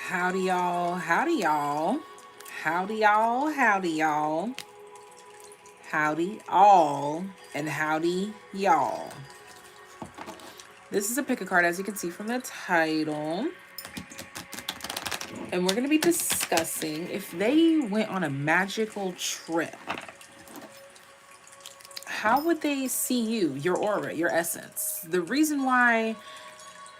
Howdy y'all, howdy y'all, howdy y'all, howdy y'all, howdy all, and howdy y'all. This is a pick a card, as you can see from the title. And we're going to be discussing if they went on a magical trip, how would they see you, your aura, your essence? The reason why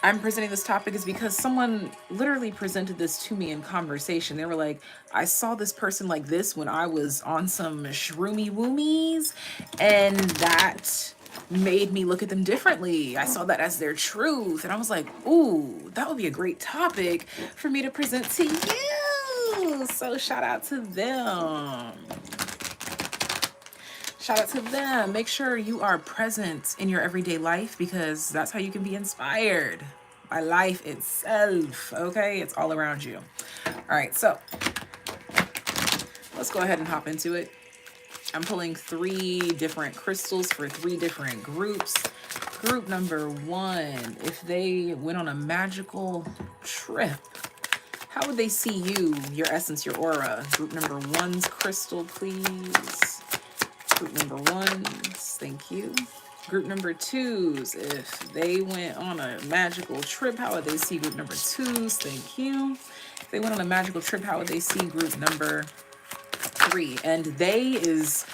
I'm presenting this topic is because someone literally presented this to me in conversation. They were like, I saw this person like this when I was on some shroomy woomies, and that made me look at them differently. I saw that as their truth. And I was like, ooh, that would be a great topic for me to present to you. So shout out to them. Shout out to them. Make sure you are present in your everyday life, because that's how you can be inspired by life itself. Okay, it's all around you. All right, so let's go ahead and hop into it. I'm pulling 3 different crystals for 3 different groups. Group number 1, if they went on a magical trip, how would they see you, your essence, your aura? Group number 1's crystal, please. Group number 1's, thank you. Group number 2's, if they went on a magical trip, how would they see group number 2's? Thank you. If they went on a magical trip, how would they see group number 3? And they is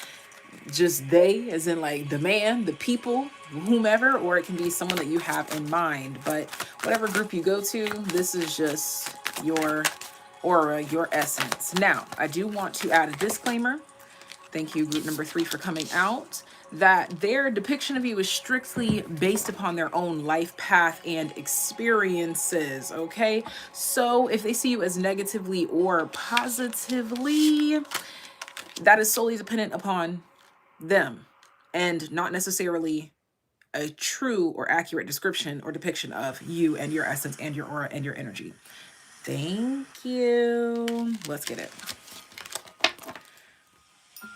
just they, as in like the man, the people, whomever, or it can be someone that you have in mind. But whatever group you go to, this is just your aura, your essence. Now, I do want to add a disclaimer. Thank you, group number 3, for coming out. That their depiction of you is strictly based upon their own life path and experiences, okay? So if they see you as negatively or positively, that is solely dependent upon them and not necessarily a true or accurate description or depiction of you and your essence and your aura and your energy. Thank you. Let's get it.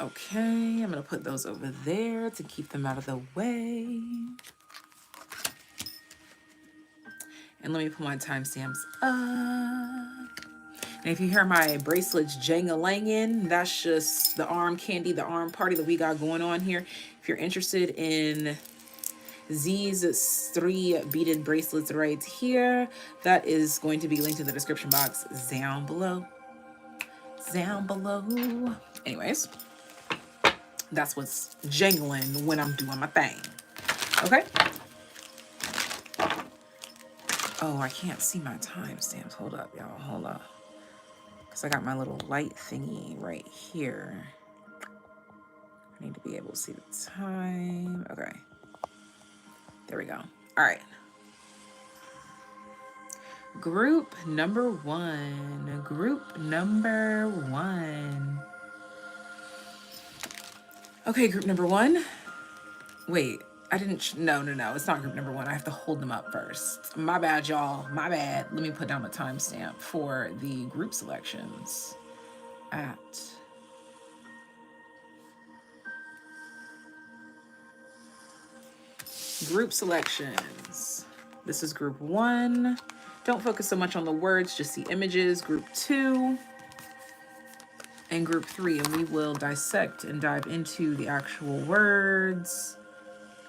Okay, I'm going to put those over there to keep them out of the way. And let me put my timestamps up. And if you hear my bracelets jang-a-langin', that's just the arm candy, the arm party that we got going on here. If you're interested in these 3 beaded bracelets right here, that is going to be linked in the description box down below. Down below. Anyways. That's what's jangling when I'm doing my thing. Okay? Oh, I can't see my timestamps. Hold up, y'all. Hold up. Because I got my little light thingy right here. I need to be able to see the time. Okay. There we go. All right. Group number 1. Group number 1. Okay, group number 1. Wait, I didn't, no, it's not group number 1. I have to hold them up first. My bad, y'all, my bad. Let me put down the timestamp for the group selections at group selections. This is group 1. Don't focus so much on the words, just the images. Group 2 and group 3, and we will dissect and dive into the actual words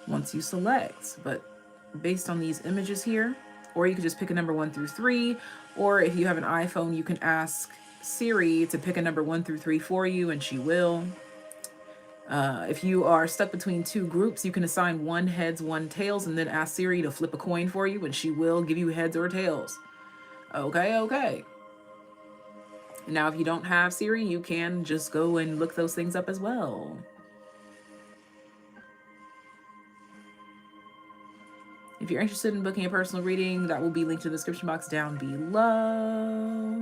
once you select. But based on these images here, or you could just pick a number 1 through 3, or if you have an iPhone, you can ask Siri to pick a number 1 through 3 for you, and she will. If you are stuck between 2 groups, you can assign 1 heads, 1 tails, and then ask Siri to flip a coin for you, and she will give you heads or tails. Okay. Now, if you don't have Siri, you can just go and look those things up as well. If you're interested in booking a personal reading, that will be linked in the description box down below.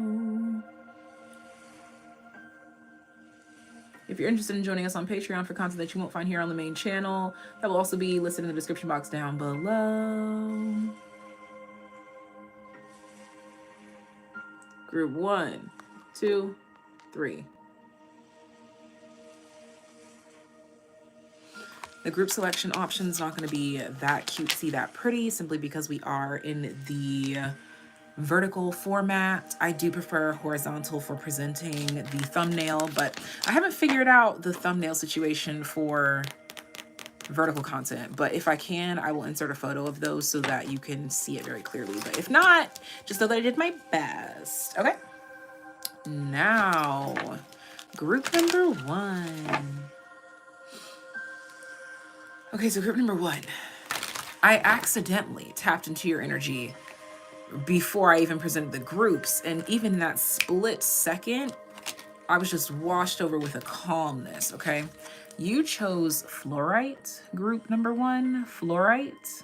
If you're interested in joining us on Patreon for content that you won't find here on the main channel, that will also be listed in the description box down below. Group 1, 2, 3. The group selection option is not going to be that cutesy, that pretty, simply because we are in the vertical format. I do prefer horizontal for presenting the thumbnail, but I haven't figured out the thumbnail situation for vertical content. But if I can, I will insert a photo of those so that you can see it very clearly. But if not, just know that I did my best. Okay. Now, group number 1. Okay, so group number 1. I accidentally tapped into your energy before I even presented the groups. And even in that split second, I was just washed over with a calmness, okay? You chose fluorite, group number 1, fluorite.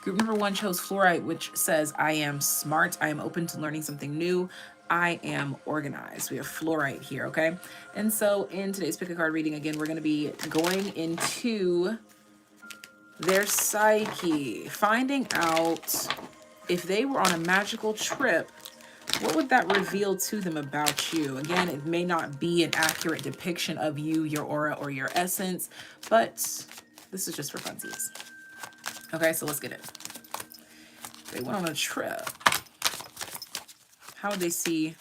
Group number 1 chose fluorite, which says, I am smart, I am open to learning something new, I am organized. We have fluorite here, okay? And so in today's pick a card reading, again, we're gonna be going into their psyche, finding out if they were on a magical trip, what would that reveal to them about you? Again, it may not be an accurate depiction of you, your aura, or your essence, but this is just for funsies. Okay, so let's get it. They went on a trip. How would they see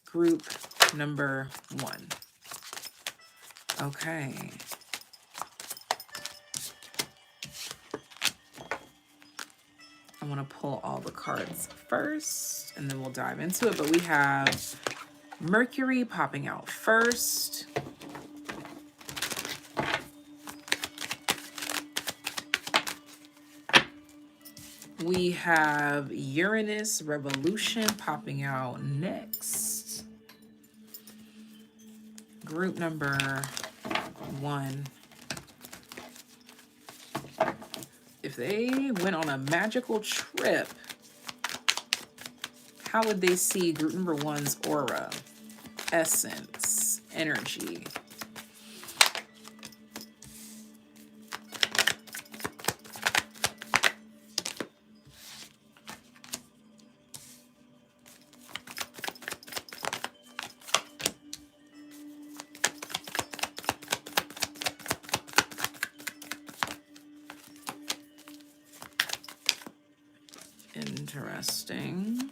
group number 1? Okay. I want to pull all the cards first, and then we'll dive into it. But we have Mercury popping out first. We have Uranus Revolution popping out next. Group number 1. If they went on a magical trip, how would they see group number 1's aura, essence, energy? Interesting.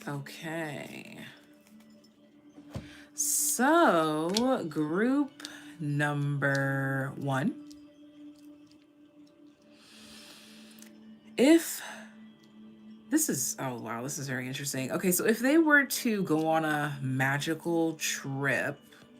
Okay. So, group number 1. If this is, oh wow, this is very interesting. Okay, so if they were to go on a magical trip,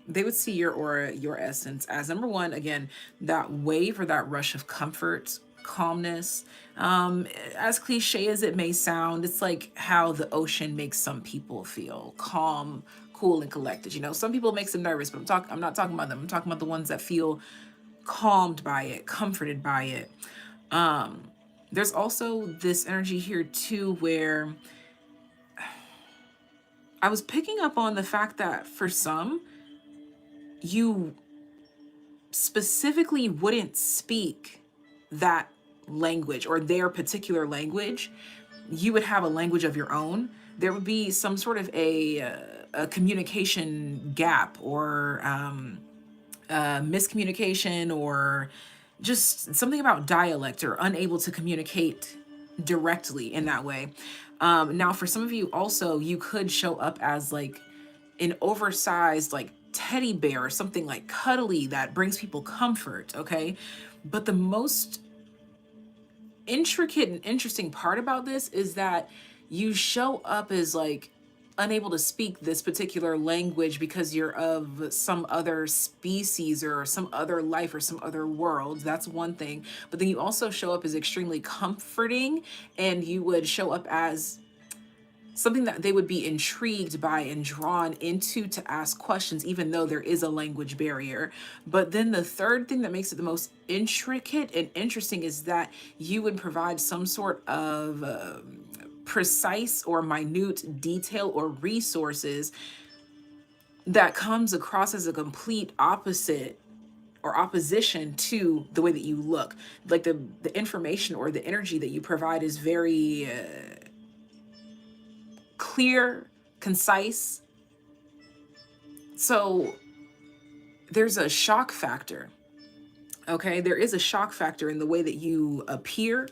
they would see your aura, your essence as number 1, again, that wave or that rush of comfort, calmness. As cliche as it may sound, it's like how the ocean makes some people feel calm, cool, and collected. You know, some people it makes them nervous, but I'm not talking about them. I'm talking about the ones that feel calmed by it, comforted by it. There's also this energy here too, where I was picking up on the fact that for some, you specifically wouldn't speak that language or their particular language. You would have a language of your own. There would be some sort of a communication gap or miscommunication, or just something about dialect, or unable to communicate directly in that way. Now, for some of you also, you could show up as like an oversized like teddy bear or something like cuddly that brings people comfort, okay? But the most intricate and interesting part about this is that you show up as like unable to speak this particular language because you're of some other species or some other life or some other world. That's one thing. But then you also show up as extremely comforting, and you would show up as something that they would be intrigued by and drawn into to ask questions, even though there is a language barrier. But then the third thing that makes it the most intricate and interesting is that you would provide some sort of precise or minute detail or resources that comes across as a complete opposite or opposition to the way that you look. Like the information or the energy that you provide is very clear, concise. So there's a shock factor Okay, there is a shock factor in the way that you appear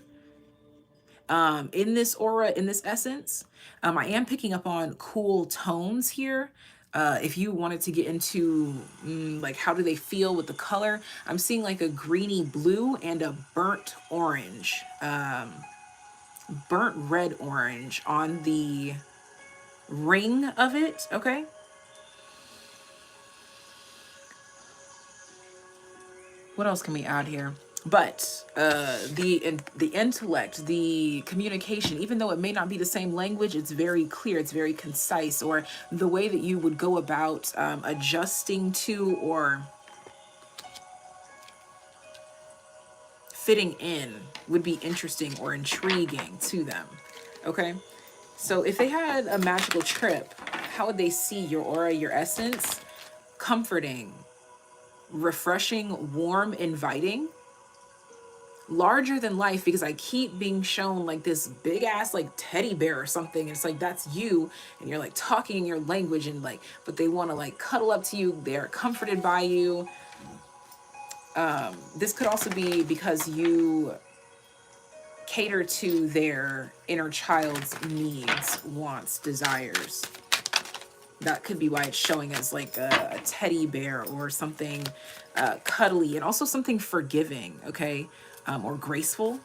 in this aura, in this essence. I am picking up on cool tones here. If you wanted to get into like how do they feel with the color, I'm seeing like a greeny blue and a burnt orange, burnt red orange on the ring of it. Okay. What else can we add here? But the intellect, the communication, even though it may not be the same language, it's very clear, it's very concise, or the way that you would go about adjusting to or fitting in would be interesting or intriguing to them. Okay, so if they had a magical trip, how would they see your aura, your essence? Comforting, refreshing, warm, inviting, larger than life, because I keep being shown like this big ass like teddy bear or something, and it's like that's you, and you're like talking in your language, and like, but they want to like cuddle up to you, they're comforted by you. This could also be because you cater to their inner child's needs, wants, desires. That could be why it's showing as like a teddy bear or something cuddly, and also something forgiving, okay, or graceful.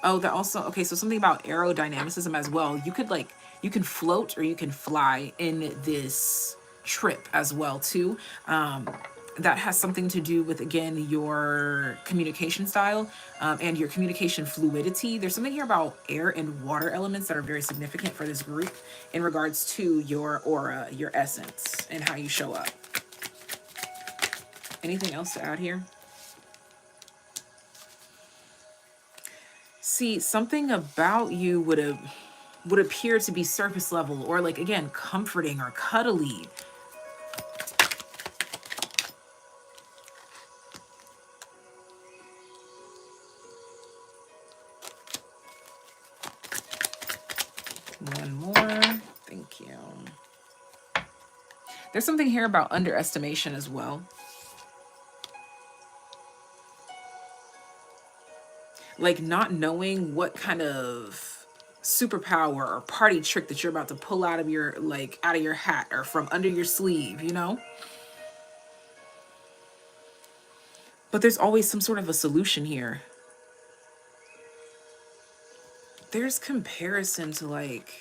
Oh, that also, okay, so something about aerodynamicism as well. You could like, you can float or you can fly in this trip as well too. That has something to do with, again, your communication style and your communication fluidity. There's something here about air and water elements that are very significant for this group in regards to your aura, your essence, and how you show up. Anything else to add here? See, something about you would appear to be surface level, or like, again, comforting or cuddly. One more. Thank you. There's something here about underestimation as well. Like not knowing what kind of superpower or party trick that you're about to pull out of your, like, out of your hat or from under your sleeve, you know? But there's always some sort of a solution here. There's comparison to like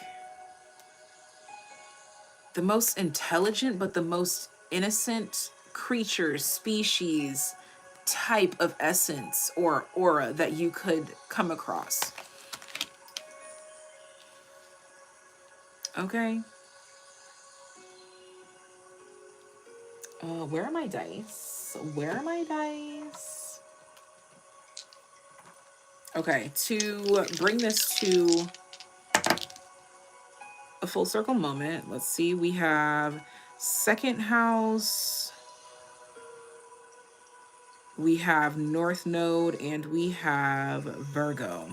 the most intelligent but the most innocent creature, species, type of essence or aura that you could come across. Okay. Where are my dice? Where are my dice? Okay, to bring this to a full circle moment, let's see, we have second house, we have North Node, and we have Virgo.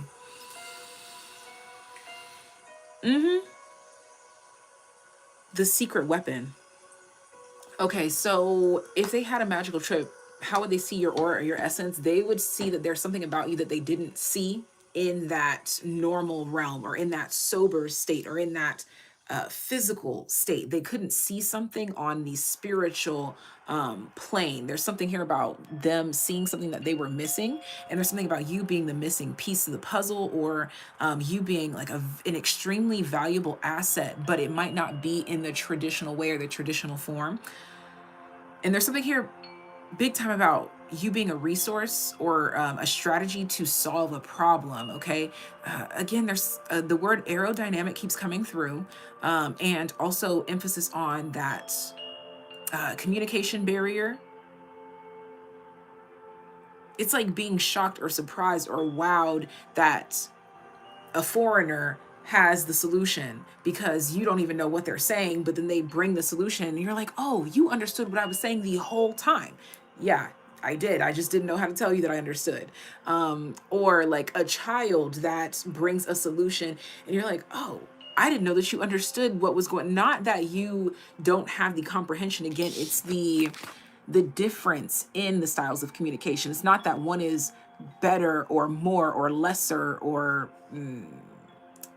The secret weapon. Okay, so if they had a magical trip, how would they see your aura or your essence? They would see that there's something about you that they didn't see in that normal realm, or in that sober state, or in that physical state. They couldn't see something on the spiritual plane. There's something here about them seeing something that they were missing, and there's something about you being the missing piece of the puzzle, or you being like an extremely valuable asset, but it might not be in the traditional way or the traditional form. And there's something here big time about you being a resource or a strategy to solve a problem, okay? Again, there's the word aerodynamic keeps coming through, and also emphasis on that communication barrier. It's like being shocked or surprised or wowed that a foreigner has the solution, because you don't even know what they're saying, but then they bring the solution and you're like, oh, you understood what I was saying the whole time. Yeah, I did. I just didn't know how to tell you that I understood. Or like a child that brings a solution and you're like, oh, I didn't know that you understood what was going, not that you don't have the comprehension. Again, it's the the difference in the styles of communication. It's not that one is better or more or lesser or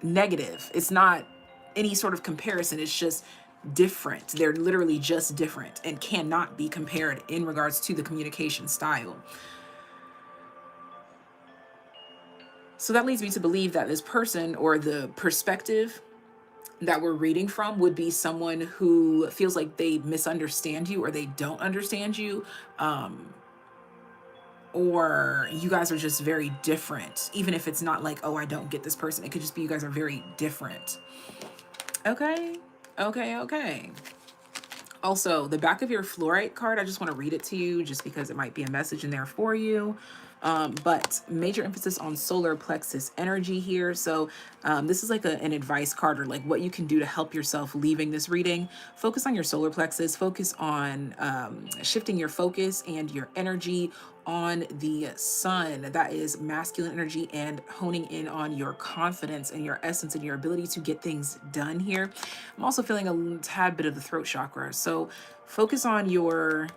negative. It's not any sort of comparison. It's just different. They're literally just different and cannot be compared in regards to the communication style. So that leads me to believe that this person, or the perspective that we're reading from, would be someone who feels like they misunderstand you, or they don't understand you, or you guys are just very different. Even if it's not like, oh, I don't get this person. It could just be you guys are very different. Okay. Also, the back of your fluorite card, I just want to read it to you just because it might be a message in there for you. But major emphasis on solar plexus energy here. So this is like an advice card, or like what you can do to help yourself leaving this reading. Focus on your solar plexus. Focus on shifting your focus and your energy on the sun. That is masculine energy, and honing in on your confidence and your essence and your ability to get things done here. I'm also feeling a tad bit of the throat chakra. So focus on your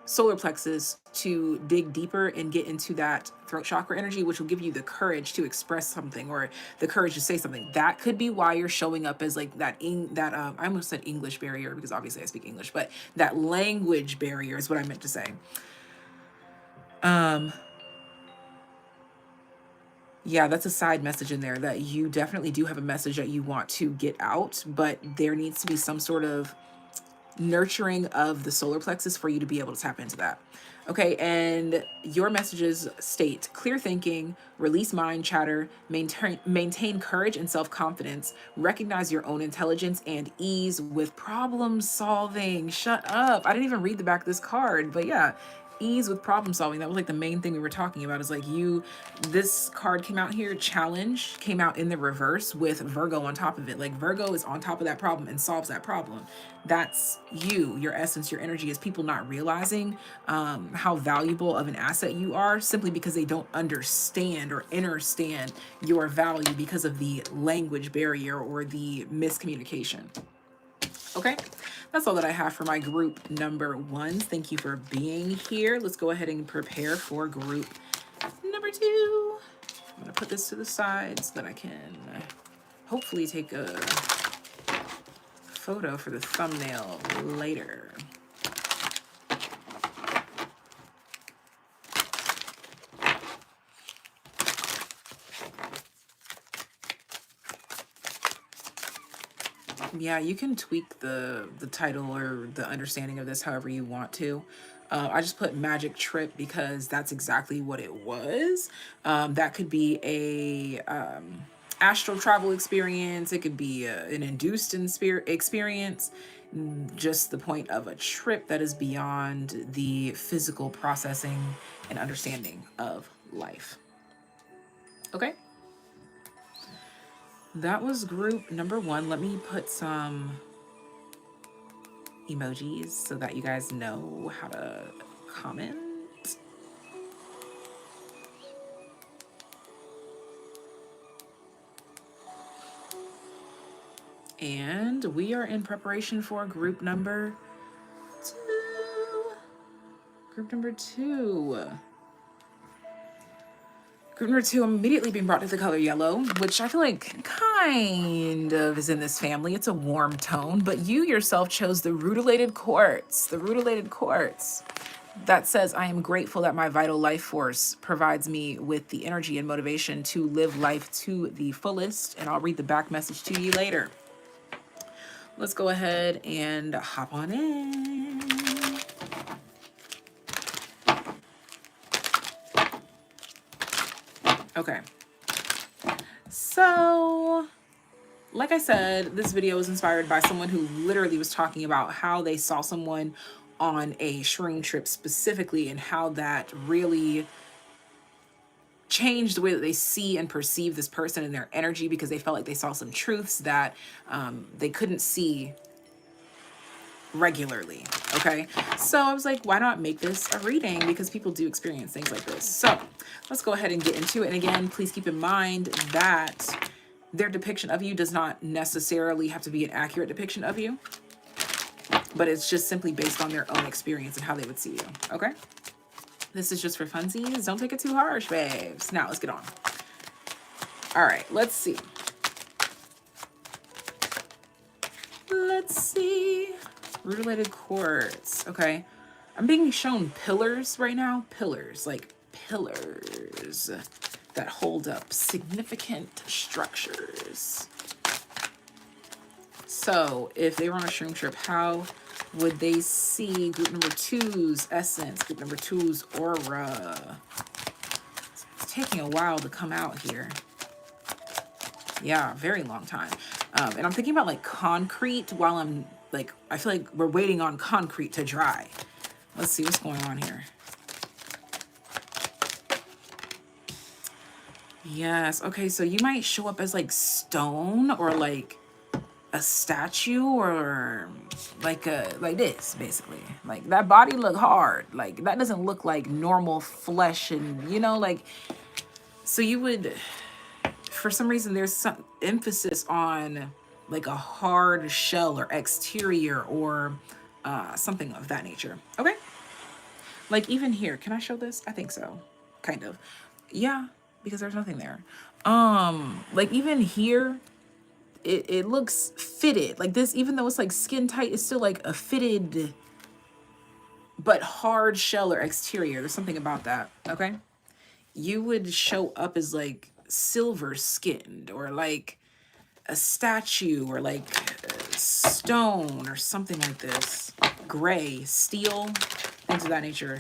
solar plexus to dig deeper and get into that throat chakra energy, which will give you the courage to express something, or the courage to say something. That could be why you're showing up as like that I almost said English barrier, because obviously I speak English, but that language barrier is what I meant to say. Yeah, that's a side message in there, that you definitely do have a message that you want to get out, but there needs to be some sort of nurturing of the solar plexus for you to be able to tap into that. Okay, and your messages state: clear thinking, release mind chatter, maintain courage and self-confidence, recognize your own intelligence, and ease with problem solving. Shut up. I didn't even read the back of this card, but yeah, ease with problem solving. That was like the main thing we were talking about, is like this card came out here, challenge, came out in the reverse with Virgo on top of it. Like Virgo is on top of that problem and solves that problem. That's you, your essence, your energy, is people not realizing how valuable of an asset you are, simply because they don't understand or understand your value because of the language barrier or the miscommunication. Okay, that's all that I have for my group number ones. Thank you for being here. Let's go ahead and prepare for group number two. I'm gonna put this to the side so that I can hopefully take a photo for the thumbnail later. Yeah, you can tweak the title or the understanding of this however you want to. I just put magic trip because that's exactly what it was. That could be a astral travel experience. It could be an induced experience. Just the point of a trip that is beyond the physical processing and understanding of life. Okay. That was group number one. Let me put some emojis so that you guys know how to comment. And we are in preparation for group number two. Group number two. Group number two, I'm immediately being brought to the color yellow, which I feel like kind of is in this family. It's a warm tone, but you yourself chose the rutilated quartz. The rutilated quartz that says, I am grateful that my vital life force provides me with the energy and motivation to live life to the fullest. And I'll read the back message to you later. Let's go ahead and hop on in. Okay, so like I said, this video was inspired by someone who literally was talking about how they saw someone on a shroom trip specifically, and how that really changed the way that they see and perceive this person and their energy, because they felt like they saw some truths that they couldn't see regularly. Okay, so I was like, why not make this a reading, because people do experience things like this. So let's go ahead and get into it. And again, please keep in mind that their depiction of you does not necessarily have to be an accurate depiction of you. but it's just simply based on their own experience and how they would see you. Okay, this is just for funsies. Don't take it too harsh, babes. Now let's get on. All right, let's see. Let's see. Root-related quartz. Okay, I'm being shown pillars right now. Pillars, like pillars that hold up significant structures. So if they were on a shroom trip, how would they see group number 2's essence, group number 2's aura? It's taking a while to come out here. Yeah, very long time. And I'm thinking about like concrete while I'm like, I feel like we're waiting on concrete to dry. Let's see what's going on here. Yes. Okay, so you might show up as like stone or like a statue or like this, basically. Like that body look hard. Like that doesn't look like normal flesh, and you know, like, so you would, for some reason there's some emphasis on like a hard shell or exterior or something of that nature. Okay, like even here, can I show this? I think so, kind of. Yeah, because there's nothing there. Like even here, it looks fitted like this, even though it's like skin tight, it's still like a fitted but hard shell or exterior. There's something about that. Okay, you would show up as like silver skinned or like a statue or like stone or something like this, gray, steel, things of that nature.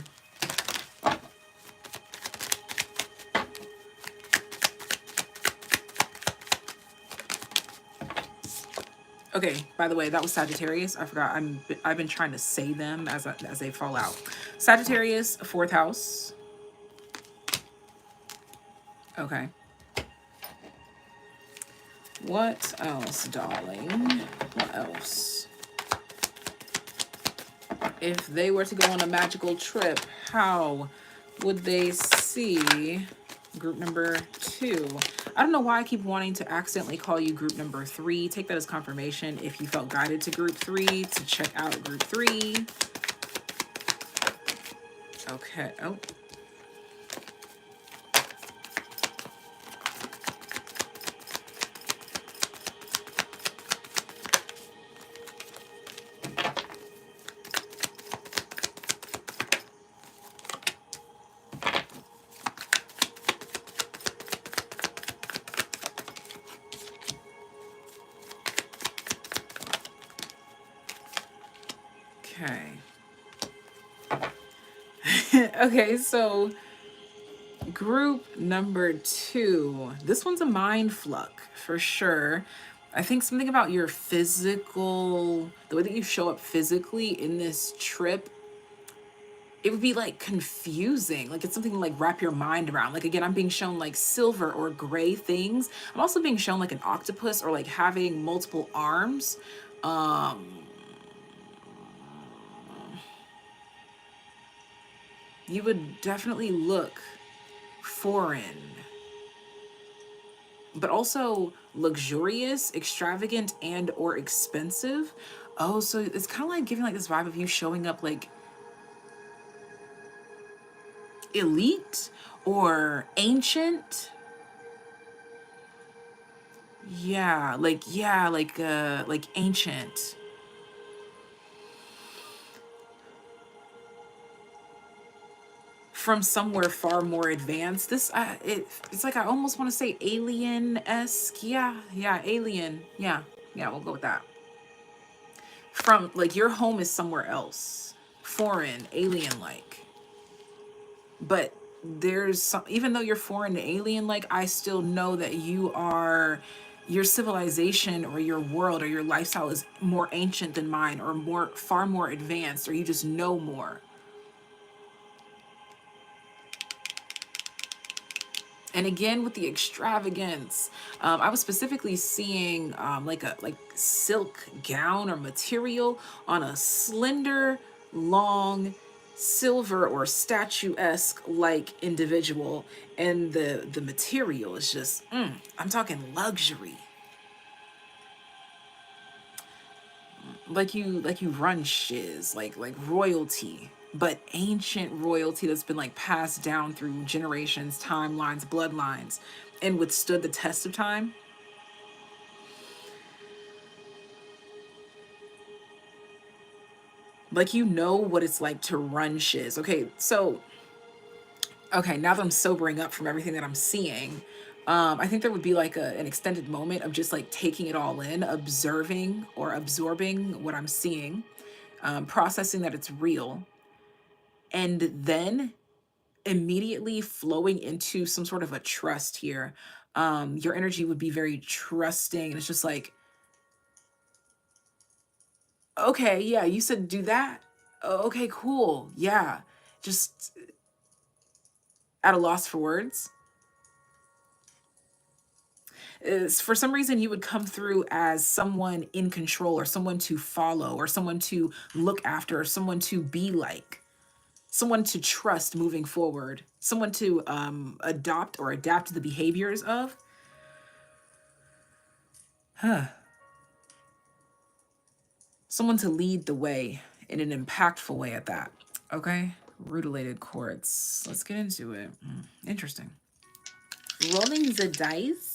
Okay, by the way, that was Sagittarius. I forgot. I've been trying to say them as they fall out. Sagittarius, 4th house. Okay. What else, darling? What else? If they were to go on a magical trip, how would they see group number 2? I don't know why I keep wanting to accidentally call you group number 3. Take that as confirmation if you felt guided to group 3 to check out group 3. Okay. Oh. Okay, so group number 2. This one's a mind fuck for sure. I think something about your physical, the way that you show up physically in this trip, it would be like confusing. Like it's something to like wrap your mind around. Like again, I'm being shown like silver or gray things. I'm also being shown like an octopus or like having multiple arms. You would definitely look foreign, but also luxurious, extravagant, and or expensive. Oh, so it's kind of like giving like this vibe of you showing up like elite or ancient. Yeah, like ancient. From somewhere far more advanced. This it's like I almost want to say alien-esque. Yeah, alien. Yeah, we'll go with that. From like your home is somewhere else, foreign, alien-like. But there's some, even though you're foreign and alien-like, I still know that you are, your civilization or your world or your lifestyle is more ancient than mine, or far more advanced, or you just know more. And again, with the extravagance, I was specifically seeing like silk gown or material on a slender, long, silver or statuesque like individual, and the material is just, I'm talking luxury. like you run shiz, like royalty, but ancient royalty that's been like passed down through generations, timelines, bloodlines, and withstood the test of time. Like, you know what it's like to run shiz. Okay, so okay, now that I'm sobering up from everything that I'm seeing, I think there would be like an extended moment of just like taking it all in, observing or absorbing what I'm seeing, processing that it's real, and then immediately flowing into some sort of a trust here. Your energy would be very trusting, and it's just like, okay, yeah, you said do that. Okay, cool. Yeah. Just at a loss for words. Is for some reason you would come through as someone in control, or someone to follow, or someone to look after, or someone to be like, someone to trust moving forward, someone to adopt or adapt the behaviors of. Huh. Someone to lead the way in an impactful way at that. Okay. Rutilated quartz. Let's get into it. Interesting. Rolling the dice.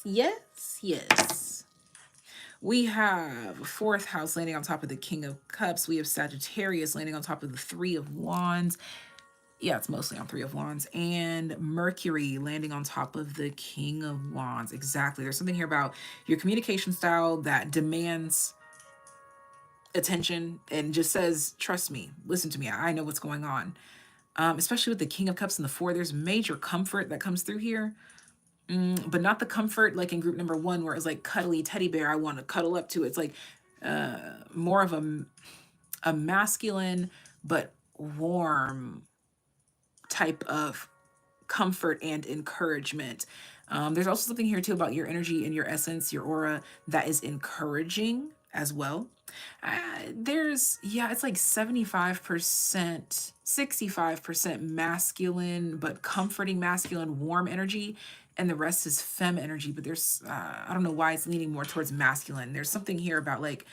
Yes, yes. We have fourth house landing on top of the King of Cups. We have Sagittarius landing on top of the Three of Wands. Yeah, it's mostly on Three of Wands. And Mercury landing on top of the King of Wands. Exactly. There's something here about your communication style that demands attention and just says, trust me, listen to me, I know what's going on. Especially with the King of Cups and the Four, there's major comfort that comes through here. But not the comfort like in group number one where it's like cuddly teddy bear I want to cuddle up to. It's like more of a masculine but warm type of comfort and encouragement. There's also something here too about your energy and your essence, your aura, that is encouraging as well. Yeah, it's like 75%, 65% masculine, but comforting masculine, warm energy. And the rest is femme energy, but there's, I don't know why it's leaning more towards masculine. There's something here about like,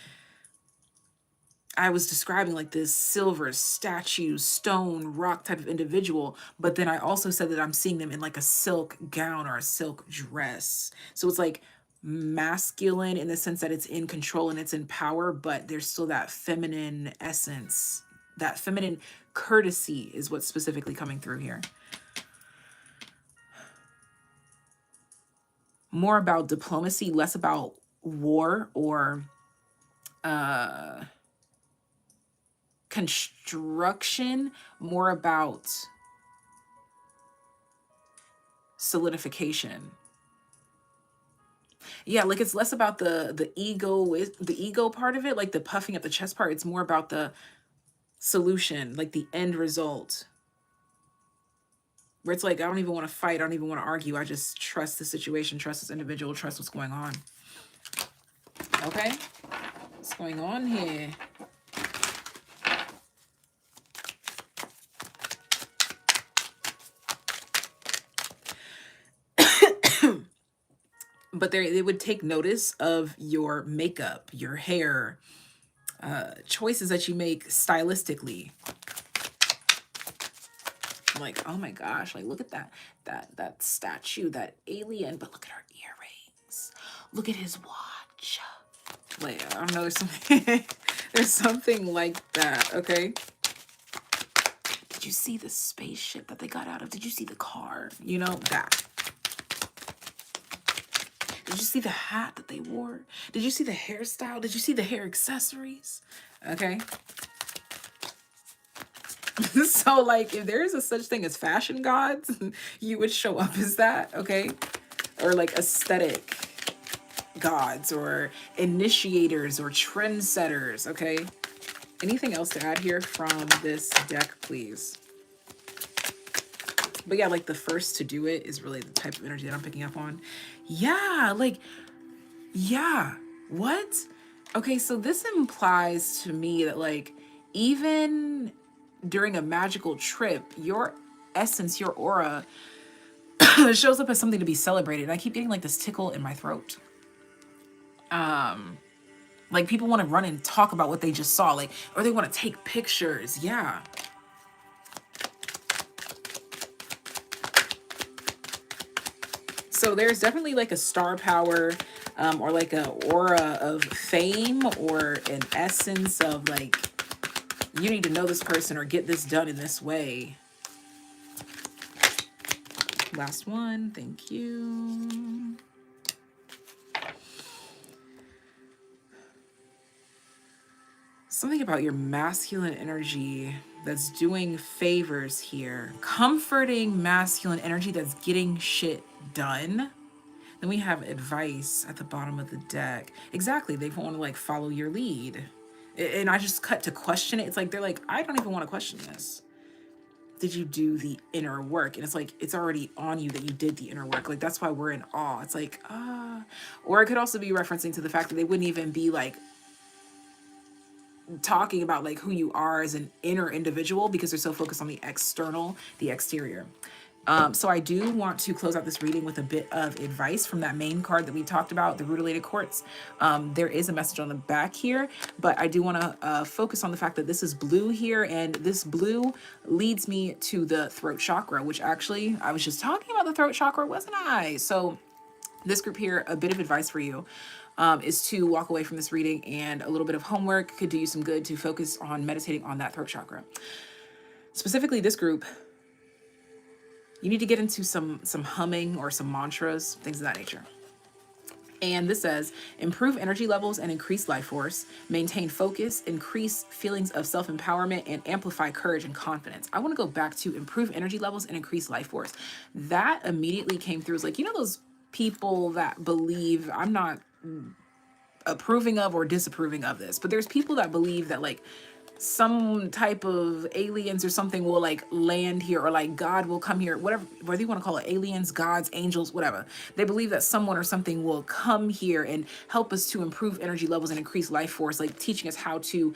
I was describing like this silver statue, stone, rock type of individual, but then I also said that I'm seeing them in like a silk gown or a silk dress. So it's like masculine in the sense that it's in control and it's in power, but there's still that feminine essence. That feminine courtesy is what's specifically coming through here. More about diplomacy, less about war or construction, more about solidification. Yeah, like it's less about the ego part of it, like the puffing at the chest part. It's more about the solution, like the end result. Where it's like, I don't even want to fight, I don't even want to argue. I just trust the situation, trust this individual, trust what's going on. Okay? What's going on here? But they would take notice of your makeup, your hair, choices that you make stylistically. Like, oh my gosh, like look at that statue, that alien, but look at her earrings. Look at his watch. Like, I don't know, there's something there's something like that, okay? Did you see the spaceship that they got out of? Did you see the car? You know, that. Did you see the hat that they wore? Did you see the hairstyle? Did you see the hair accessories? Okay. So, like, if there is a such thing as fashion gods, you would show up as that, okay? Or, like, aesthetic gods or initiators or trendsetters, okay? Anything else to add here from this deck, please? But yeah, like the first to do it is really the type of energy that I'm picking up on. Yeah, like, yeah, what? Okay, so this implies to me that like, even during a magical trip, your essence, your aura shows up as something to be celebrated. I keep getting like this tickle in my throat. Like people want to run and talk about what they just saw, like, or they want to take pictures. Yeah. So there's definitely like a star power, or like a aura of fame, or an essence of like, you need to know this person or get this done in this way. Last one. Thank you. Something about your masculine energy that's doing favors here. Comforting masculine energy that's getting shit done. Then we have advice at the bottom of the deck. Exactly. They want to like follow your lead. And I just cut to question it. It's like, they're like, I don't even want to question this. Did you do the inner work? And it's like, it's already on you that you did the inner work. Like, that's why we're in awe. It's like, or it could also be referencing to the fact that they wouldn't even be like talking about like who you are as an inner individual because they're so focused on the external, the exterior. So I do want to close out this reading with a bit of advice from that main card that we talked about, the Rutilated Quartz. There is a message on the back here, but I do want to focus on the fact that this is blue here, and this blue leads me to the throat chakra, which actually, I was just talking about the throat chakra, wasn't I? So this group here, a bit of advice for you is to walk away from this reading, and a little bit of homework could do you some good to focus on meditating on that throat chakra. Specifically, this group, you need to get into some humming or some mantras, things of that nature. And this says, improve energy levels and increase life force, maintain focus, increase feelings of self-empowerment, and amplify courage and confidence. I want to go back to improve energy levels and increase life force. That immediately came through as like, you know, those people that believe, I'm not approving of or disapproving of this, but there's people that believe that like some type of aliens or something will like land here, or like God will come here, whatever, whether you want to call it aliens, gods, angels, whatever. They believe that someone or something will come here and help us to improve energy levels and increase life force, like teaching us how to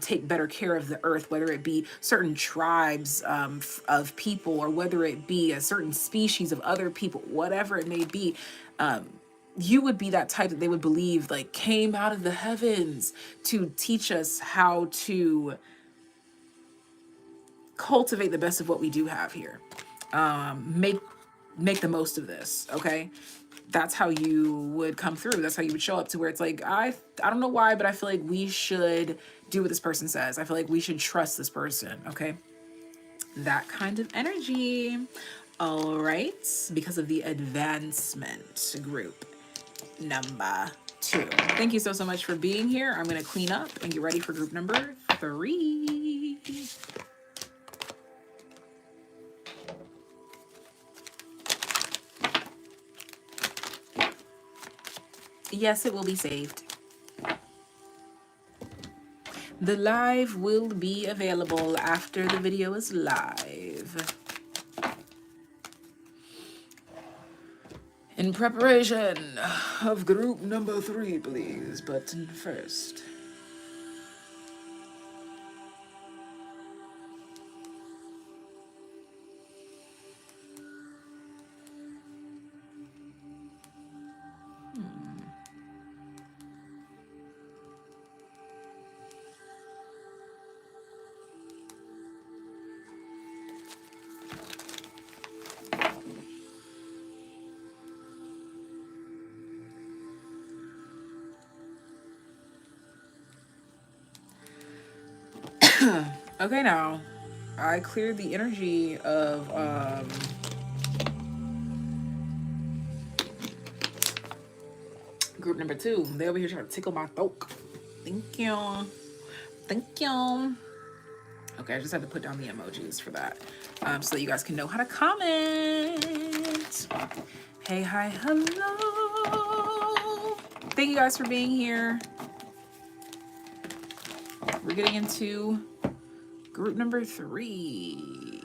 take better care of the earth, whether it be certain tribes of people, or whether it be a certain species of other people, whatever it may be. You would be that type that they would believe like came out of the heavens to teach us how to cultivate the best of what we do have here. Make the most of this, okay? That's how you would come through. That's how you would show up, to where it's like, I don't know why, but I feel like we should do what this person says. I feel like we should trust this person, okay? That kind of energy. All right, because of the advancement group. Number 2. Thank you so much for being here. I'm going to clean up and get ready for group number 3. Yes, it will be saved. The live will be available after the video is live. In preparation of group number 3, please, button first. Okay, now I cleared the energy of group number 2. They over here trying to tickle my throat. Thank you. Thank you. Okay, I just had to put down the emojis for that, so that you guys can know how to comment. Hey, hi, hello. Thank you guys for being here. We're getting into group number 3.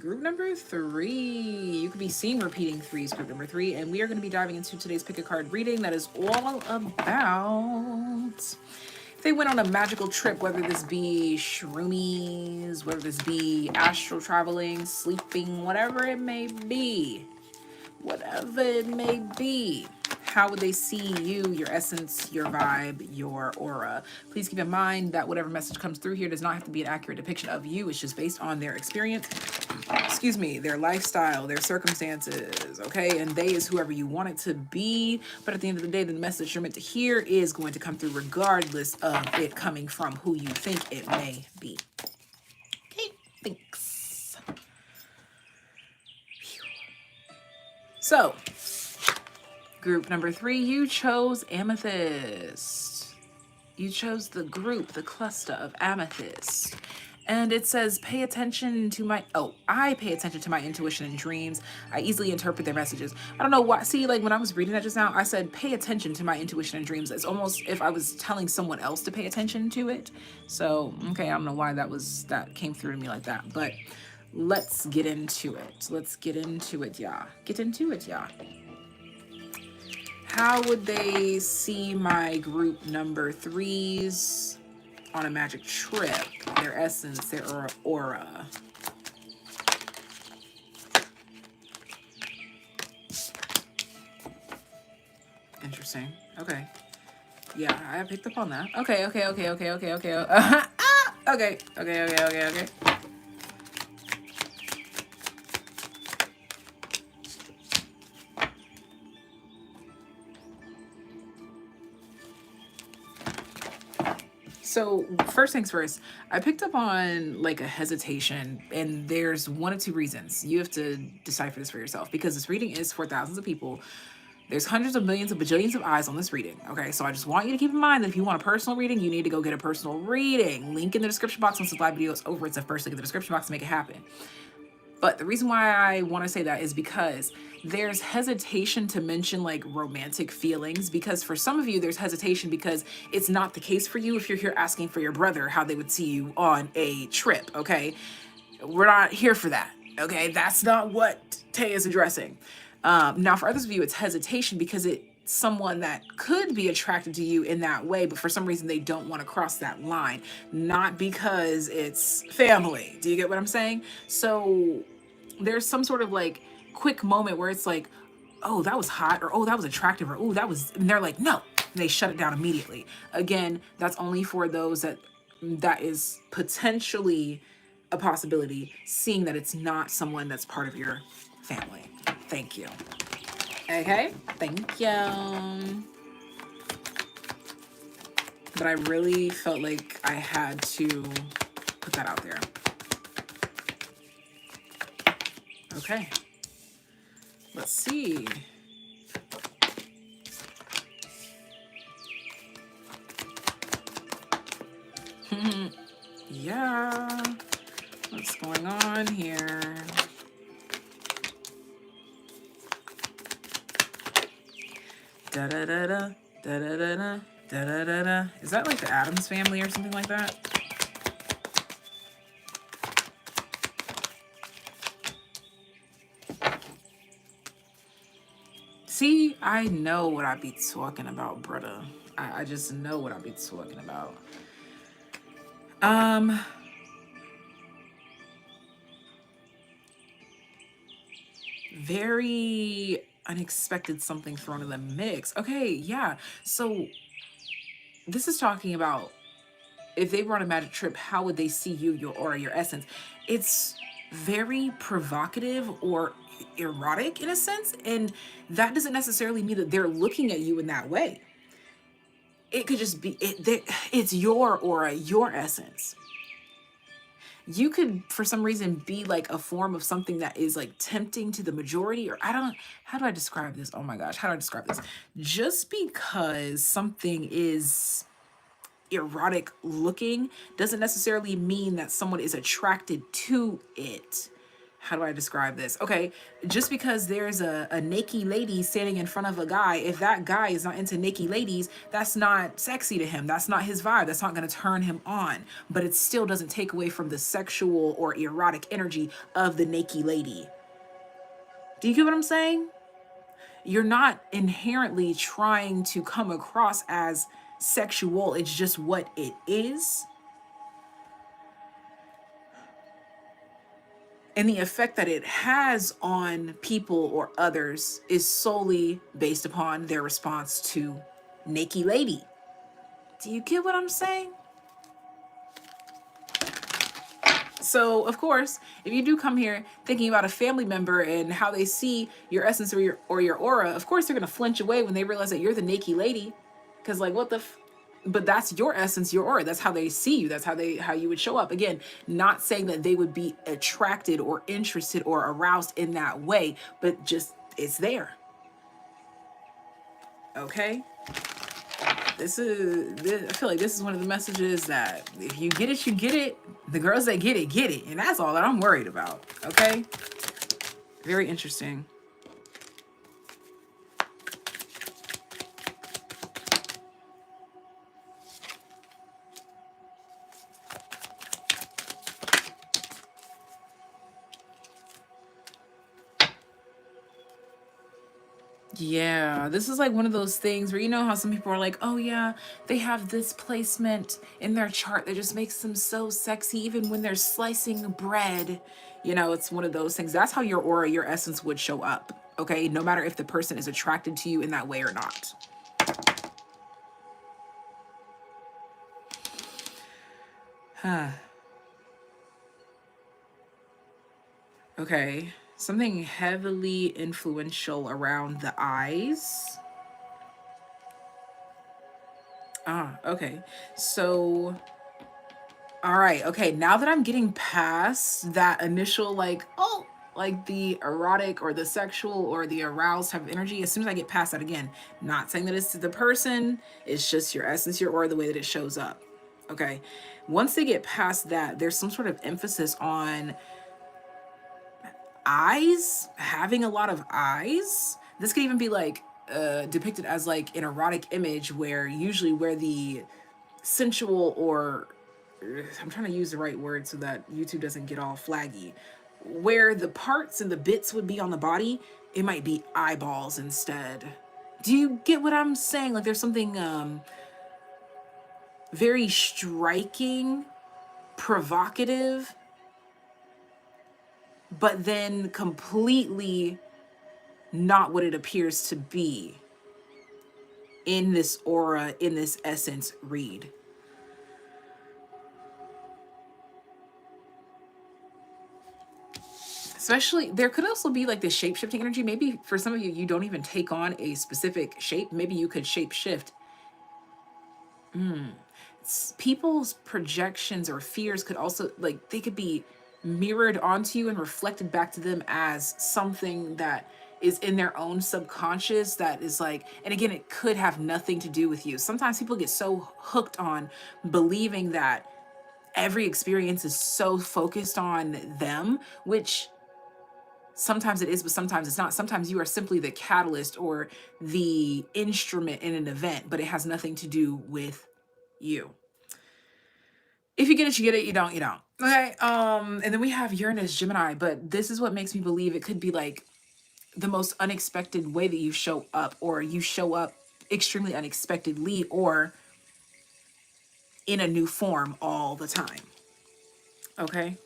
Group number 3. You could be seen repeating 3's group number 3, and we are going to be diving into today's pick a card reading that is all about if they went on a magical trip, whether this be shroomies, whether this be astral traveling, sleeping, whatever it may be. Whatever it may be. How would they see you, your essence, your vibe, your aura? Please keep in mind that whatever message comes through here does not have to be an accurate depiction of you. It's just based on their experience, excuse me, their lifestyle, their circumstances, okay? And they is whoever you want it to be. But at the end of the day, the message you're meant to hear is going to come through regardless of it coming from who you think it may be. Okay, thanks. So, group number 3, you chose amethyst. You chose the group, the cluster of amethyst. And it says, pay attention to my, I pay attention to my intuition and dreams. I easily interpret their messages. I don't know why. See, like when I was reading that just now, I said, pay attention to my intuition and dreams. It's almost if I was telling someone else to pay attention to it. So, okay, I don't know why that came through to me like that. But let's get into it. Let's get into it, y'all. Get into it, y'all. How would they see my group number 3s on a magic trip? Their essence, their aura. Interesting. Okay. Yeah, I picked up on that. Okay. Okay. So first things first, I picked up on like a hesitation, and there's one of two reasons. You have to decipher this for yourself, because this reading is for thousands of people. There's hundreds of millions of bajillions of eyes on this reading. Okay, so I just want you to keep in mind that if you want a personal reading, you need to go get a personal reading. Link in the description box once the live video is over. It's the first link in the description box to make it happen. But the reason why I want to say that is because there's hesitation to mention like romantic feelings, because for some of you, there's hesitation because it's not the case for you if you're here asking for your brother how they would see you on a trip, okay? We're not here for that, okay? That's not what Tay is addressing. Now, for others of you, it's hesitation because it's someone that could be attracted to you in that way, but for some reason they don't want to cross that line, not because it's family. Do you get what I'm saying? So there's some sort of like quick moment where it's like, oh, that was hot, or oh, that was attractive, or oh, that was, and they're like, no, and they shut it down immediately. Again, that's only for those that is potentially a possibility, seeing that it's not someone that's part of your family. Thank you. Okay, thank you. But I really felt like I had to put that out there. Okay, let's see. Yeah, what's going on here? Da da da da da da da da da da da. Is that like the Addams Family or something like that? See, I know what I be talking about, brother. I just know what I be talking about. Very unexpected something thrown in the mix. Okay, yeah. So this is talking about if they were on a magic trip, how would they see you, your aura, your essence? It's very provocative or erotic in a sense, and that doesn't necessarily mean that they're looking at you in that way. It could just be it's your aura, your essence. You could, for some reason, be like a form of something that is like tempting to the majority, or how do I describe this? Oh my gosh, how do I describe this? Just because something is erotic looking doesn't necessarily mean that someone is attracted to it. How do I describe this? Okay, just because there's a naked lady standing in front of a guy, if that guy is not into naked ladies, that's not sexy to him. That's not his vibe. That's not going to turn him on. But it still doesn't take away from the sexual or erotic energy of the naked lady. Do you get what I'm saying? You're not inherently trying to come across as sexual. It's just what it is. And the effect that it has on people or others is solely based upon their response to Naked Lady. Do you get what I'm saying? So, of course, if you do come here thinking about a family member and how they see your essence or your aura, of course they're going to flinch away when they realize that you're the Naked Lady. Because, like, what the but that's your essence, your aura. That's how they see you. That's how you would show up. Again, not saying that they would be attracted or interested or aroused in that way, but just it's there. Okay? I feel like this is one of the messages that if you get it, you get it. The girls that get it. And that's all that I'm worried about. Okay? Very interesting. Yeah, this is like one of those things where you know how some people are like, oh yeah, they have this placement in their chart that just makes them so sexy even when they're slicing bread. You know, it's one of those things. That's how your aura, your essence would show up. Okay, no matter if the person is attracted to you in that way or not. Huh. Okay, something heavily influential around the eyes. Ah, okay. So, all right. Okay, now that I'm getting past that initial, like, oh, like the erotic or the sexual or the aroused type of energy, as soon as I get past that, again, not saying that it's the person, it's just your essence, your aura, the way that it shows up. Okay. Once they get past that, there's some sort of emphasis on eyes, having a lot of eyes. This could even be like depicted as like an erotic image where usually where the sensual or I'm trying to use the right word so that YouTube doesn't get all flaggy. Where the parts and the bits would be on the body, it might be eyeballs instead. Do you get what I'm saying? Like there's something very striking, provocative, but then completely not what it appears to be in this aura, in this essence read. Especially, there could also be like the shape-shifting energy. Maybe for some of you, you don't even take on a specific shape. Maybe you could shape-shift. People's projections or fears could also, like, they could be mirrored onto you and reflected back to them as something that is in their own subconscious that is like, and again, it could have nothing to do with you. Sometimes people get so hooked on believing that every experience is so focused on them, which sometimes it is, but sometimes it's not. Sometimes you are simply the catalyst or the instrument in an event, but it has nothing to do with you. If you get it, you get it. You don't, you don't. Okay. And then we have Uranus, Gemini, but this is what makes me believe it could be like the most unexpected way that you show up, or you show up extremely unexpectedly, or in a new form all the time. Okay.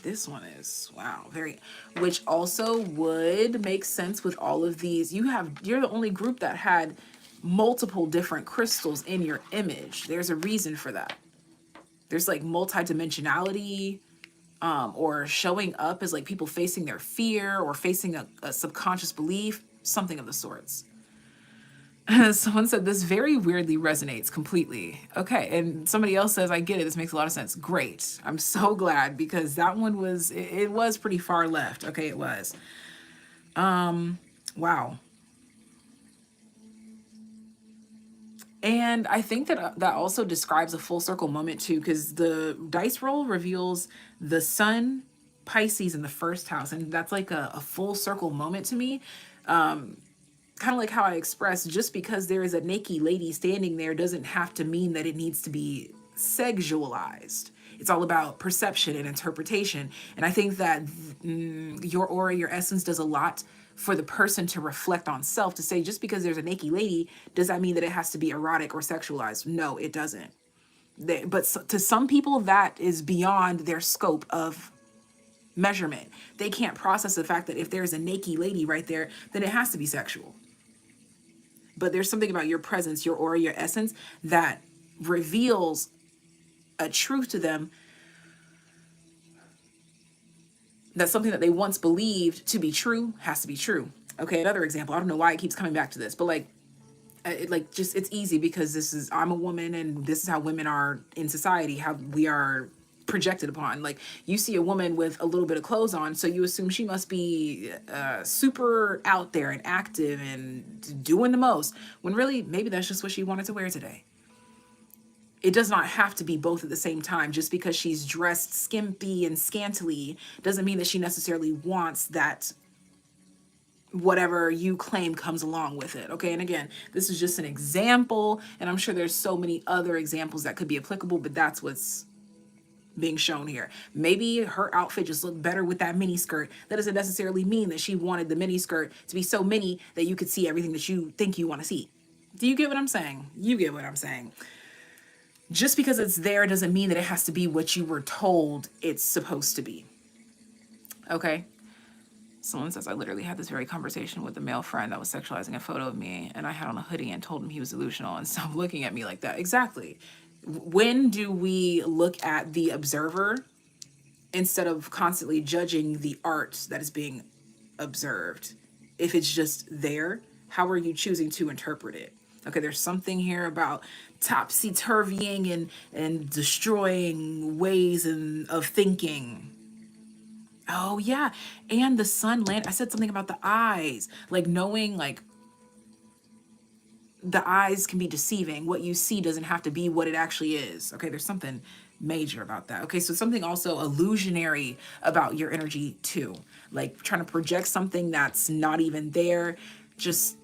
This one is, wow, very, which also would make sense with all of these. You're the only group that had multiple different crystals in your image. There's a reason for that. There's like multidimensionality, or showing up as like people facing their fear or facing a subconscious belief, something of the sorts. Someone said this very weirdly resonates completely. Okay, and somebody else says, I get it, this makes a lot of sense. Great. I'm so glad, because that one was, it was pretty far left. Okay, it was. Wow. And I think that that also describes a full circle moment too, because the dice roll reveals the sun, Pisces in the first house, and that's like a full circle moment to me. Kind of like how I expressed, just because there is a naked lady standing there doesn't have to mean that it needs to be sexualized. It's all about perception and interpretation. And I think that your aura, your essence does a lot for the person to reflect on self, to say, just because there's a naked lady, does that mean that it has to be erotic or sexualized? No, it doesn't. But to some people, that is beyond their scope of measurement. They can't process the fact that if there's a naked lady right there, then it has to be sexual. But there's something about your presence, your aura, your essence that reveals a truth to them, that something that they once believed to be true has to be true. Okay, another example. I don't know why it keeps coming back to this, but like, it's easy because I'm a woman and this is how women are in society, how we are projected upon. Like, you see a woman with a little bit of clothes on, so you assume she must be super out there and active and doing the most, when really maybe that's just what she wanted to wear today. It does not have to be both at the same time. Just because she's dressed skimpy and scantily doesn't mean that she necessarily wants that whatever you claim comes along with it. Okay, and again, this is just an example, and I'm sure there's so many other examples that could be applicable, but that's what's being shown here. Maybe her outfit just looked better with that mini skirt. That doesn't necessarily mean that she wanted the mini skirt to be so mini that you could see everything that you think you want to see. Do you get what I'm saying? You get what I'm saying. Just because it's there doesn't mean that it has to be what you were told it's supposed to be. Okay? Someone says, I literally had this very conversation with a male friend that was sexualizing a photo of me, and I had on a hoodie and told him he was delusional and stopped looking at me like that. Exactly. When do we look at the observer instead of constantly judging the art that is being observed? If it's just there, how are you choosing to interpret it? Okay, there's something here about topsy-turvying and destroying ways of thinking. Oh, yeah. And the sun land. I said something about the eyes. Like, knowing, like, the eyes can be deceiving. What you see doesn't have to be what it actually is. Okay, there's something major about that. Okay, so something also illusionary about your energy, too. Like, trying to project something that's not even there. Just,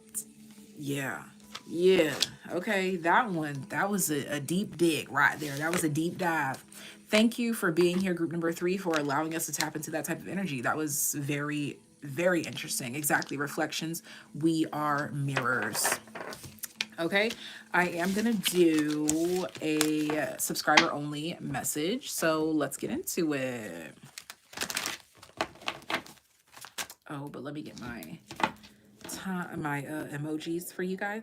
yeah. Yeah, okay, that was a deep dig right there. That was a deep dive. Thank you for being here, group number 3, for allowing us to tap into that type of energy. That was very, very interesting. Exactly, reflections. We are mirrors. Okay, I am going to do a subscriber only message, so let's get into it. Oh, but let me get my emojis for you guys.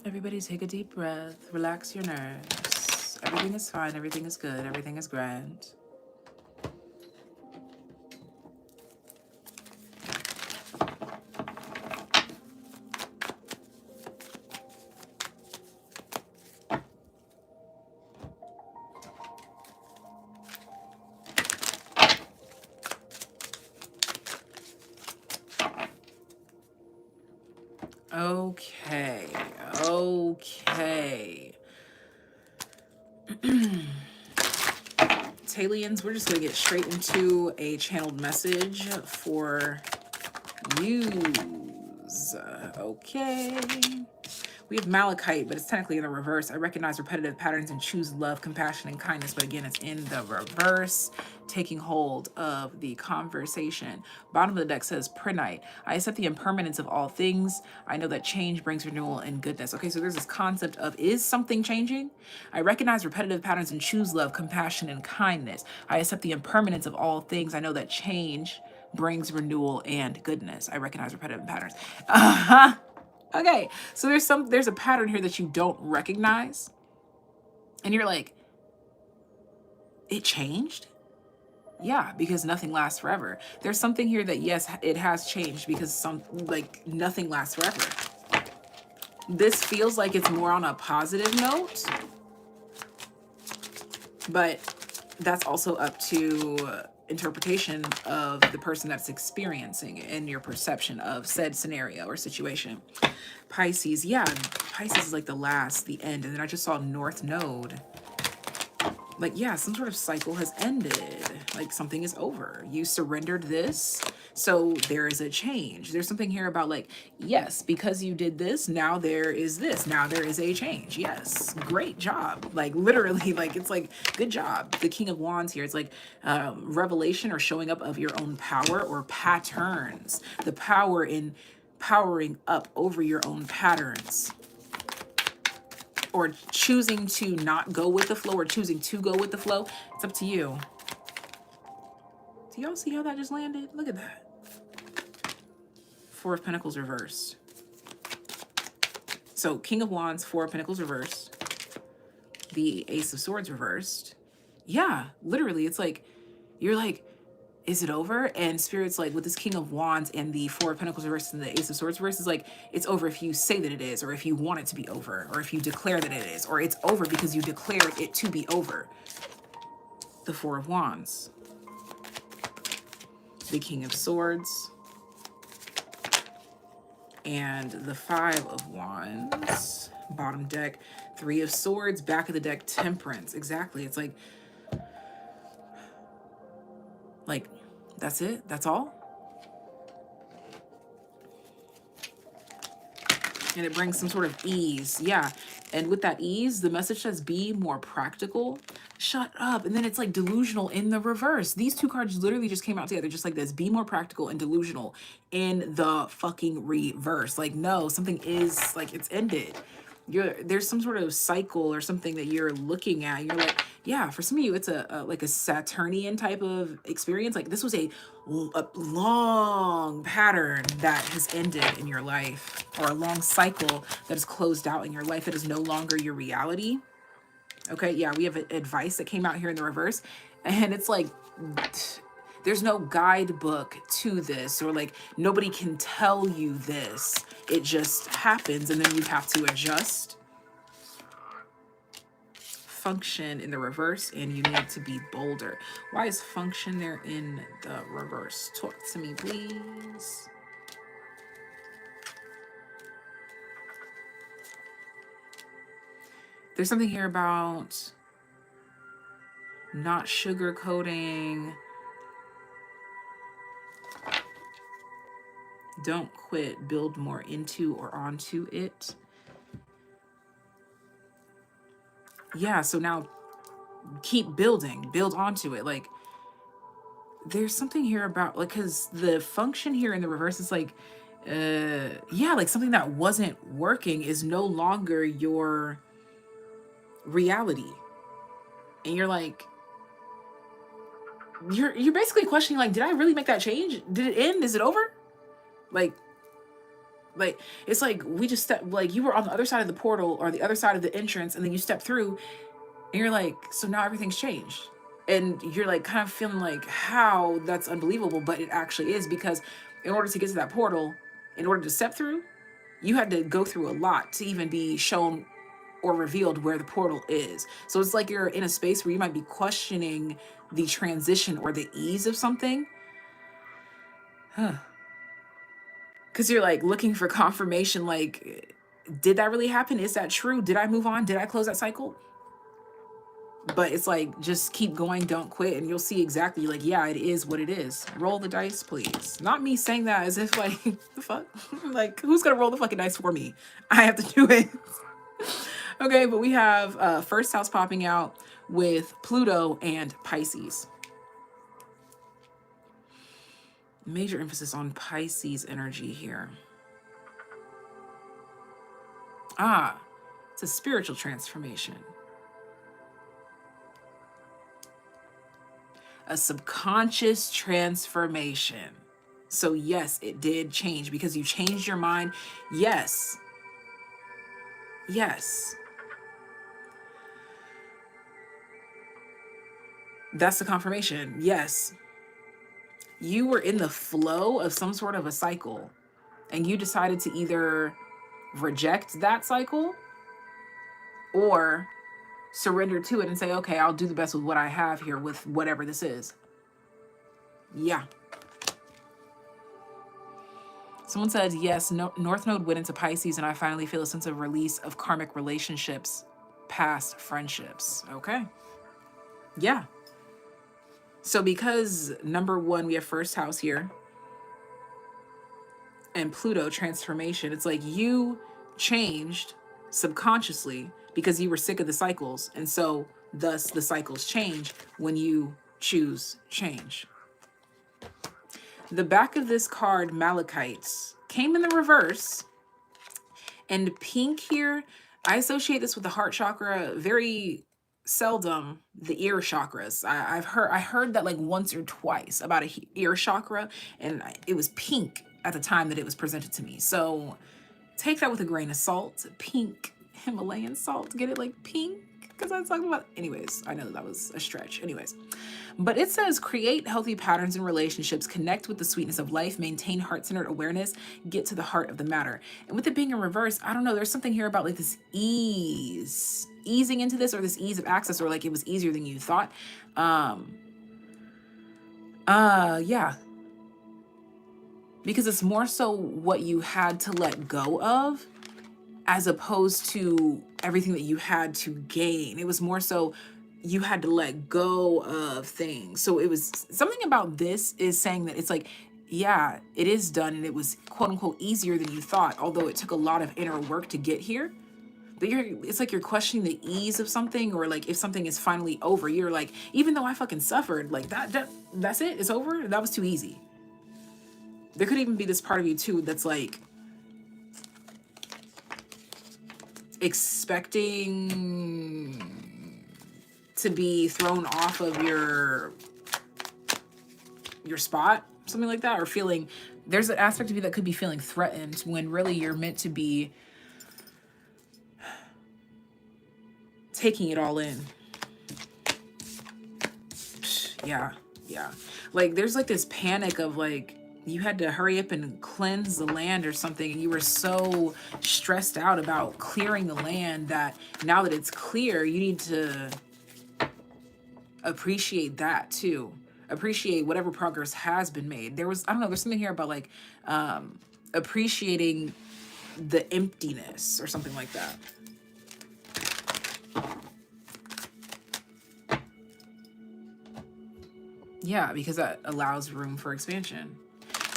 Everybody take a deep breath, relax your nerves. Everything is fine, everything is good, everything is grand. Okay, okay. TAYliens, we're just going to get straight into a channeled message for yous. Okay. We have Malachite, but it's technically in the reverse. I recognize repetitive patterns and choose love, compassion, and kindness. But again, it's in the reverse, taking hold of the conversation. Bottom of the deck says, Prenite. I accept the impermanence of all things. I know that change brings renewal and goodness. Okay, so there's this concept of, is something changing? I recognize repetitive patterns and choose love, compassion, and kindness. I accept the impermanence of all things. I know that change brings renewal and goodness. I recognize repetitive patterns. Okay, so there's a pattern here that you don't recognize. And you're like, it changed? Yeah, because nothing lasts forever. There's something here that, yes, it has changed because nothing lasts forever. This feels like it's more on a positive note, but that's also up to interpretation of the person that's experiencing it and your perception of said scenario or situation. Pisces, yeah, Pisces is like the end, and then I just saw North Node. Like, yeah, some sort of cycle has ended. Like, something is over. You surrendered this. So there is a change. There's something here about like, yes, because you did this, now there is this. Now there is a change. Yes, great job. Like literally, like it's like, good job. The King of Wands here, it's like revelation or showing up of your own power or patterns. The power in powering up over your own patterns. Or choosing to not go with the flow or choosing to go with the flow. It's up to you. Do y'all see how that just landed? Look at that. Four of Pentacles reversed. So King of Wands, Four of Pentacles reversed. The Ace of Swords reversed. Yeah, literally, it's like, you're like, is it over? And Spirit's like, with this King of Wands and the Four of Pentacles reversed and the Ace of Swords reversed, is like, it's over if you say that it is, or if you want it to be over, or if you declare that it is, or it's over because you declared it to be over. The Four of Wands. The King of Swords. And the Five of Wands, bottom deck, Three of Swords, back of the deck, Temperance. Exactly. It's like, that's it? That's all? And it brings some sort of ease. Yeah. And with that ease, the message says be more practical. Shut up. And then it's like delusional in the reverse. These two cards literally just came out together just like this. Be more practical and delusional in the fucking reverse. Like, no, something is like, it's ended. There's some sort of cycle or something that you're looking at. You're like, yeah, for some of you, it's like a Saturnian type of experience. Like this was a long pattern that has ended in your life, or a long cycle that is closed out in your life. It is no longer your reality. Okay, yeah, we have advice that came out here in the reverse, and it's like, there's no guidebook to this, or like nobody can tell you this. It just happens, and then you have to adjust, function in the reverse, and you need to be bolder. Why is function there in the reverse? Talk to me, please. There's something here about not sugarcoating. Don't quit, build more into or onto it. Yeah, so now keep building, build onto it. Like there's something here about, like, because the function here in the reverse is like, yeah, like something that wasn't working is no longer your reality. And you're like, you're basically questioning, like, did I really make that change? Did it end? Is it over? Like it's like we just stepped, like you were on the other side of the portal or the other side of the entrance, and then you step through and you're like, so now everything's changed. And you're like kind of feeling like how that's unbelievable, but it actually is, because in order to get to that portal, in order to step through, you had to go through a lot to even be shown or revealed where the portal is. So it's like you're in a space where you might be questioning the transition or the ease of something. Because you're like looking for confirmation, like, did that really happen? Is that true? Did I move on? Did I close that cycle? But it's like, just keep going, don't quit, and you'll see exactly, like, yeah, it is what it is. Roll the dice, please. Not me saying that as if, like, the fuck? Like, who's gonna roll the fucking dice for me? I have to do it. Okay, but we have first house popping out with Pluto and Pisces. Major emphasis on Pisces energy here. Ah, it's a spiritual transformation. A subconscious transformation. So yes, it did change because you changed your mind. Yes. Yes. That's the confirmation. Yes. You were in the flow of some sort of a cycle, and you decided to either reject that cycle or surrender to it and say, okay, I'll do the best with what I have here with whatever this is. Yeah. Someone said, yes, North Node went into Pisces, and I finally feel a sense of release of karmic relationships, past friendships. Okay. Yeah. So because number one, we have first house here, and Pluto transformation. It's like you changed subconsciously because you were sick of the cycles. And so thus the cycles change when you choose change. The back of this card, Malachites, came in the reverse. And pink here, I associate this with the heart chakra, very seldom the ear chakras. I heard that like once or twice about a ear chakra, and it was pink at the time that it was presented to me. So take that with a grain of salt. Pink Himalayan salt, get it like pink? Because I was talking about, anyways, I know that was a stretch. Anyways, but it says create healthy patterns in relationships, connect with the sweetness of life, maintain heart-centered awareness, get to the heart of the matter. And with it being in reverse, I don't know, there's something here about like this easing into this, or this ease of access, or like it was easier than you thought. Yeah. Because it's more so what you had to let go of, as opposed to everything that you had to gain. It was more so you had to let go of things. So it was something about this is saying that it's like, yeah, it is done, and it was quote unquote easier than you thought, although it took a lot of inner work to get here. But it's like you're questioning the ease of something, or like if something is finally over, you're like, even though I fucking suffered, like that's it, it's over. That was too easy. There could even be this part of you too that's like expecting to be thrown off of your spot, something like that, or feeling, there's an aspect of you that could be feeling threatened when really you're meant to be taking it all in. Yeah. Like there's like this panic of like, you had to hurry up and cleanse the land or something, and you were so stressed out about clearing the land that now that it's clear, you need to appreciate that too. Appreciate whatever progress has been made. There was, I don't know, there's something here about like appreciating the emptiness or something like that. Yeah, because that allows room for expansion.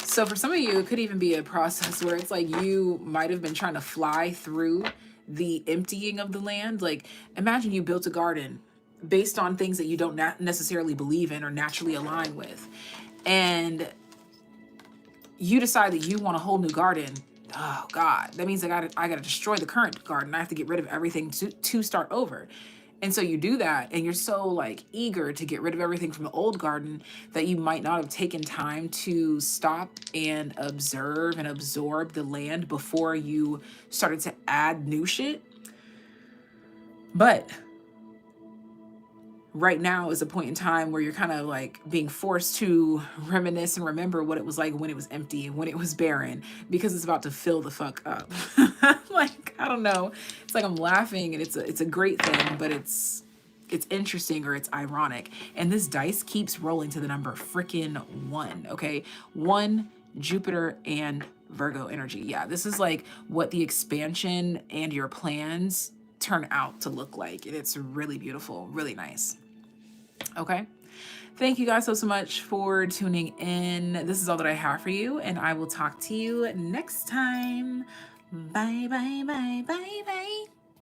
So for some of you, it could even be a process where it's like you might have been trying to fly through the emptying of the land. Like imagine you built a garden based on things that you don't necessarily believe in or naturally align with. And you decide that you want a whole new garden. Oh God, that means I gotta destroy the current garden. I have to get rid of everything to start over. And so you do that, and you're so like eager to get rid of everything from the old garden that you might not have taken time to stop and observe and absorb the land before you started to add new shit. But right now is a point in time where you're kind of like being forced to reminisce and remember what it was like when it was empty and when it was barren, because it's about to fill the fuck up. Like, I don't know. It's like I'm laughing, and it's a great thing, but it's interesting, or it's ironic. And this dice keeps rolling to the number freaking 1, okay? 1, Jupiter, and Virgo energy. Yeah, this is like what the expansion and your plans turn out to look like. And it's really beautiful, really nice. Okay. Thank you guys so much for tuning in. This is all that I have for you, and I will talk to you next time. Bye, bye, bye, bye, bye.